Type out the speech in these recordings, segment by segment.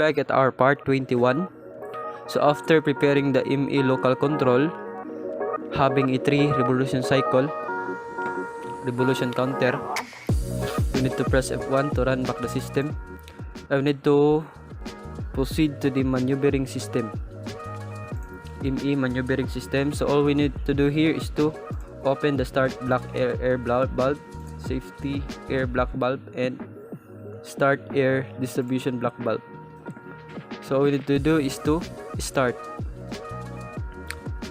back at our part 21. So after preparing the ME local control, having a 3 revolution cycle, revolution counter, we need to press F1 to run back the system. I need to proceed to the maneuvering system, ME maneuvering system. So all we need to do here is to open the start block air bulb, safety air block bulb, and start air distribution block bulb. So all we need to do is to start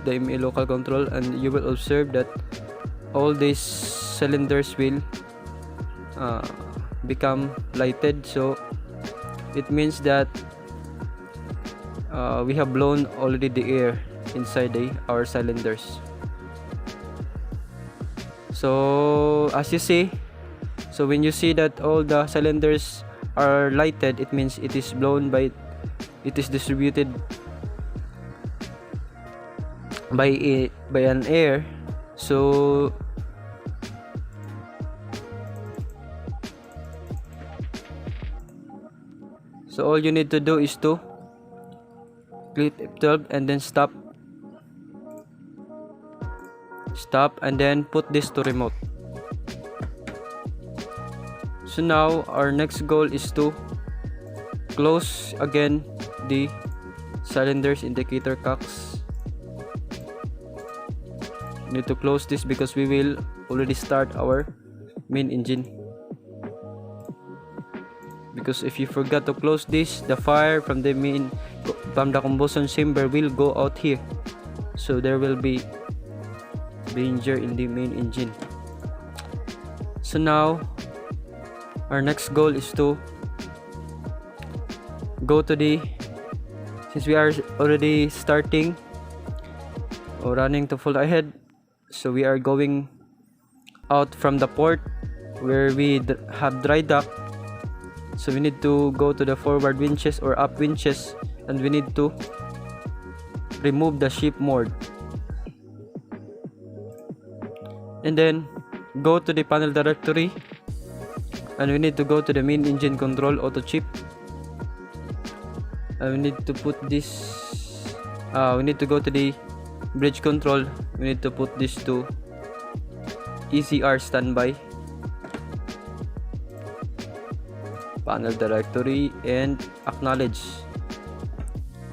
the ME local control, and you will observe that all these cylinders will become lighted. So it means that we have blown already the air inside our cylinders. So as you see, so when you see that all the cylinders are lighted, it means it is blown by, it is distributed by an air. So all you need to do is to click F12 and then stop, and then put this to remote. So now our next goal is to close again the cylinders indicator cocks. Need to close this because we will already start our main engine. Because if you forgot to close this, the fire from the combustion chamber will go out here, so there will be danger in the main engine. So now our next goal is to go to the, since we are already starting or running to full ahead, so we are going out from the port where we have dry dock. So we need to go to the forward winches or up winches, and we need to remove the ship moored, and then go to the panel directory, and we need to go to the main engine control auto chip, and we need to put this, we need to go to the bridge control, we need to put this to ECR standby, panel directory, and acknowledge,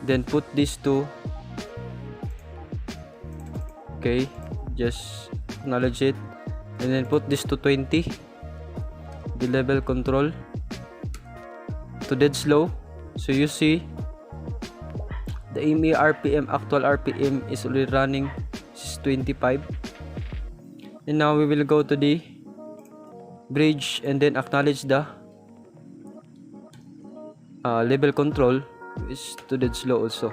then put this to, okay, just acknowledge it, and then put this to 20, the level control to dead slow. So you see the ME RPM, actual RPM is already running, is 25. And now we will go to the bridge and then acknowledge the level control is to dead slow also.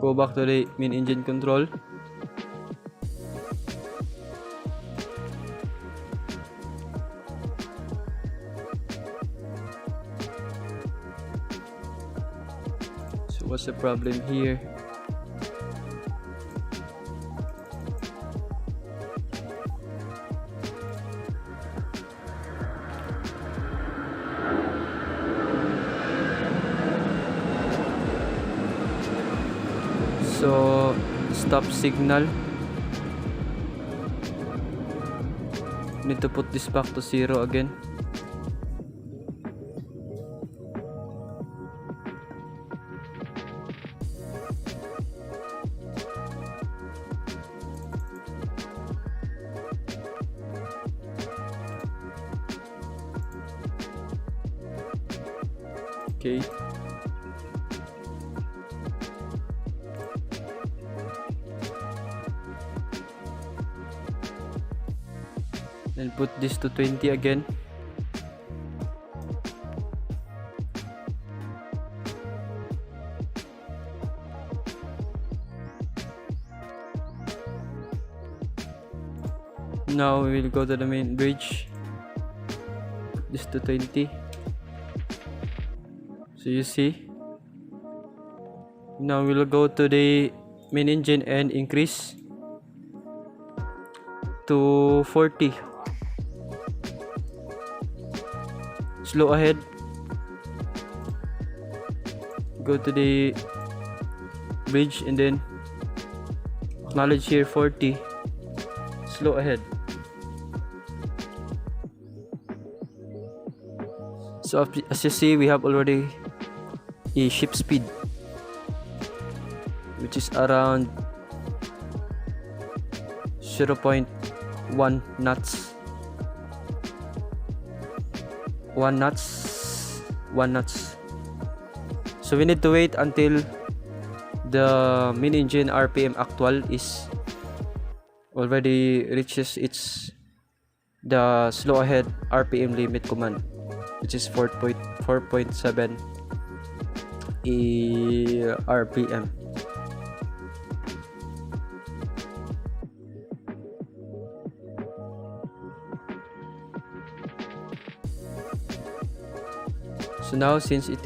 Go back to the main engine control. So what's the problem here? So stop signal, need to put this back to 0 again. Okay. Then put this to 20 again. Now we will go to the main bridge. This to 20. So you see, now we'll go to the main engine and increase to 40. Slow ahead. Go to the bridge and then acknowledge here 40. Slow ahead. So as you see, we have already a ship speed, which is around 0.1 knots. 1 knots. So we need to wait until the main engine RPM actual is already reaches the slow ahead RPM limit command, which is 4.7 RPM. So now, since the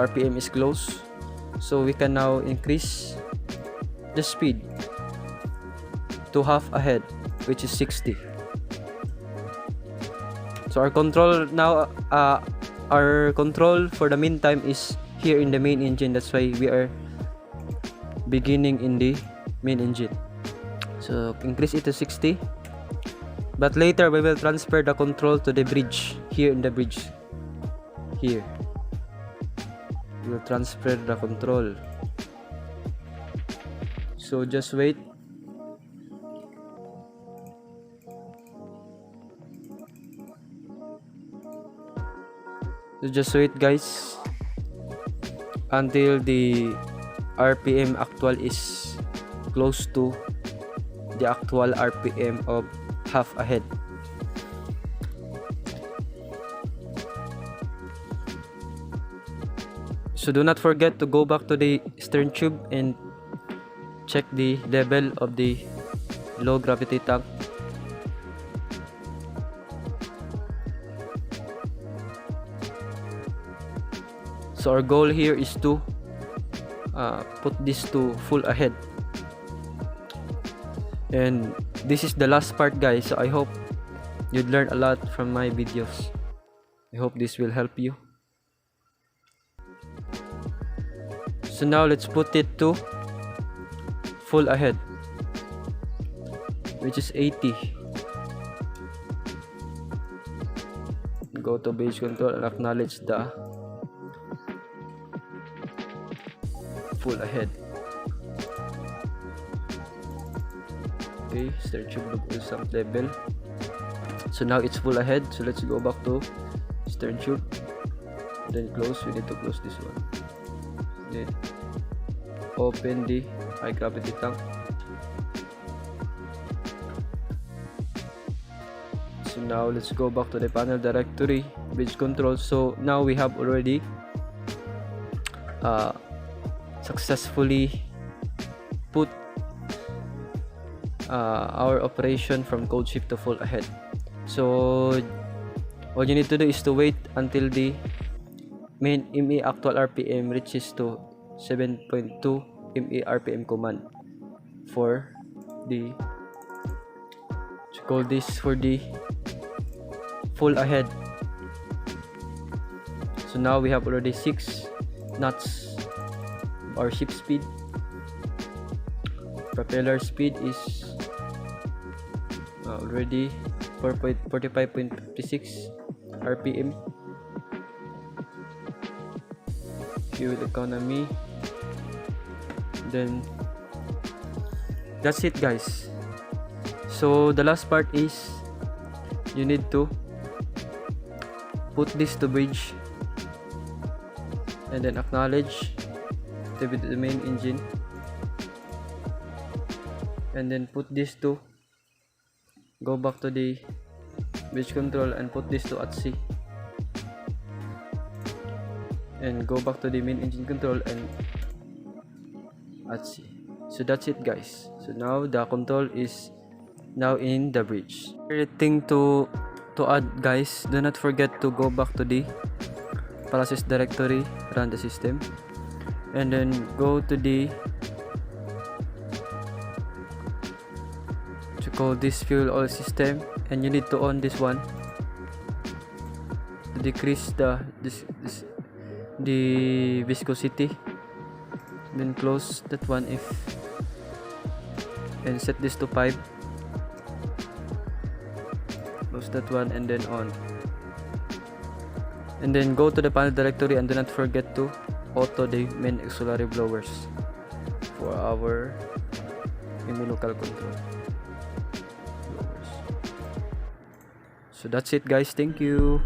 RPM is close, so we can now increase the speed to half ahead, which is 60. So our control now, our control for the meantime is here in the main engine. That's why we are beginning in the main engine. So increase it to 60. But later we will transfer the control to the bridge. Here in the bridge. Here. We will transfer the control. So just wait. So just wait, guys, until the RPM actual is close to the actual RPM of half ahead. So do not forget to go back to the stern tube and check the level of the low gravity tank. So our goal here is to put this to full ahead. And this is the last part, guys. So I hope you'd learn a lot from my videos. I hope this will help you. So now let's put it to full ahead, which is 80. Go to base control and acknowledge the full ahead. Okay, stern tube look some level. So now it's full ahead. So let's go back to stern tube. Then close. We need to close this one. Then open the high gravity tank. So now let's go back to the panel directory, bridge control. So now we have already successfully put our operation from code shift to full ahead. So all you need to do is to wait until the main ME actual RPM reaches to 7.2 ME RPM command for the, let's call this, for the full ahead. So now we have already 6 knots. Our ship speed, propeller speed is already 45.56 RPM. Fuel economy. Then that's it, guys. So the last part is you need to put this to bridge and then acknowledge the main engine, and then put this to go back to the bridge control and put this to at sea, and go back to the main engine control and at sea. So that's it, guys. So now the control is now in the bridge. Thing to to add, guys, do not forget to go back to the process directory, run the system, and then go to the call this fuel oil system, and you need to on this one to decrease the viscosity. Then close that one and set this to 5. Close that one and then on. And then go to the panel directory and do not forget to auto the main auxiliary blowers for our local control blowers. So that's it, guys. Thank you.